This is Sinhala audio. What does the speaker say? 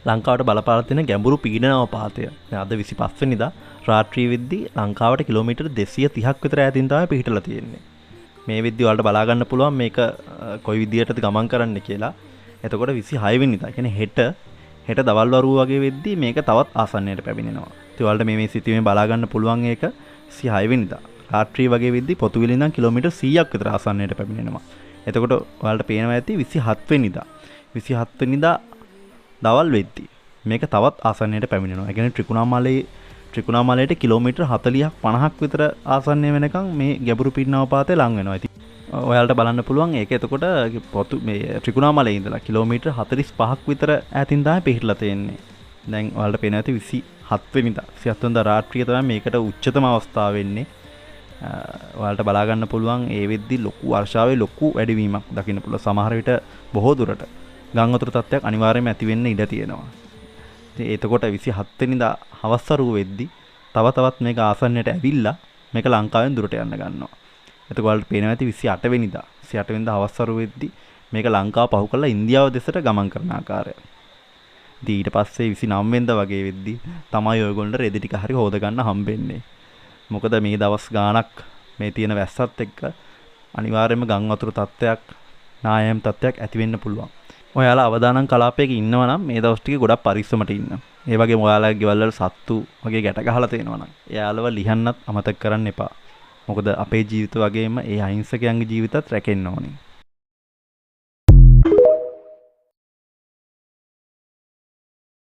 ලංකාවට බලපාලා තියෙන ගැඹුරු පීඩනාවපාතය. දැන් අද 25 වෙනිදා රාත්‍රී වෙද්දී ලංකාවට කිලෝමීටර් 230ක් විතර ඈතින් තමයි පිහිටලා තියෙන්නේ. මේ වෙද්දී ඔයාලට බලා ගන්න පුළුවන් මේක කොයි විදියටද ගමන් කරන්න කියලා. එතකොට 26 වෙනිදා කියන්නේ හෙට දවල් වරුව වගේ වෙද්දී මේක තවත් ආසන්නයට පැමිණෙනවා. ඉතින් ඔයාලට මේ සිතියමෙන් බලා ගන්න පුළුවන් ඒක 26 වෙනිදා රාත්‍රී වගේ වෙද්දී පොතුවිලි ඉඳන් කිලෝමීටර් 100ක් විතර ආසන්නයට පැමිණෙනවා. එතකොට ඔයාලට පේනවා ඇති 27 වෙනිදා 27 වෙනිදා දවල් වෙද්දී මේක තවත් ආසන්නයට පැමිණෙනවා. ඒ කියන්නේ ත්‍රිකුණාමලයට කිලෝමීටර් 40ක් 50ක් විතර ආසන්නය වෙනකන් මේ ගැඹුරු පීඩනාවපාතේ ලං වෙනවා. ඉතින් ඔයාලට බලන්න පුළුවන් ඒක එතකොට මේ ත්‍රිකුණාමලයේ ඉඳලා කිලෝමීටර් 45ක් විතර ඈතින් තමයි පිහිටලා තියෙන්නේ. දැන් ඔයාලට පේනවා ඇති 27 වෙනිදා 27 වෙනිදා රාත්‍රියේ තමයි මේකට උච්චතම අවස්ථාව වෙන්නේ. ඔයාලට බලා ගන්න පුළුවන් ඒ වෙද්දි ලොකු වර්ෂාවේ ලොකු වැඩිවීමක් දකින්න පුළුවන්. සමහර විට බොහෝ දුරට ගං වතුර තත්ත්වයක් අනිවාර්යයෙන්ම ඇති වෙන්න ඉඩ තියෙනවා. ඉතින් එතකොට 27 වෙනිදා හවස් වරුව වෙද්දි තවත් මේක ආසන්නයට ඇවිල්ලා මේක ලංකාවෙන් දුරට යන්න ගන්නවා. එතකොට ඔයාලට පේනවා ඇති 28 වෙනිදා හවස් වරුව වෙද්දි මේක ලංකාව පහු කරලා ඉන්දියාව දෙසට ගමන් කරන ආකාරය. ඉතින් ඊට පස්සේ 29 වෙනිදා වගේ වෙද්දි තමයි ඔයගොල්ලන්ට රෙදි ටික හරි හොද ගන්න හම්බෙන්නේ. මොකද මේ දවස් ගාණක් මේ තියෙන වැස්සත් එක්ක අනිවාර්යයෙන්ම ගම් වතුර තත්ත්වයක් නායම් තත්ත්වයක් ඇති වෙන්න පුළුවන්. ඔයාලා අවදානම් කලාපයක ඉන්නවා නම් මේ දවස් ටිකේ ගොඩක් පරිස්සමට ඉන්න. ඒ වගේම ඔයාලගේ ගෙවල් වල සත්තු වගේ ගැට ගහලා තියෙනවා නම් එයාලව ලිහන්නත් අමතක කරන්න එපා. මොකද අපේ ජීවිත වගේම ඒ අහිංසකයන්ගේ ජීවිතත් රැකෙන්න ඕනේ.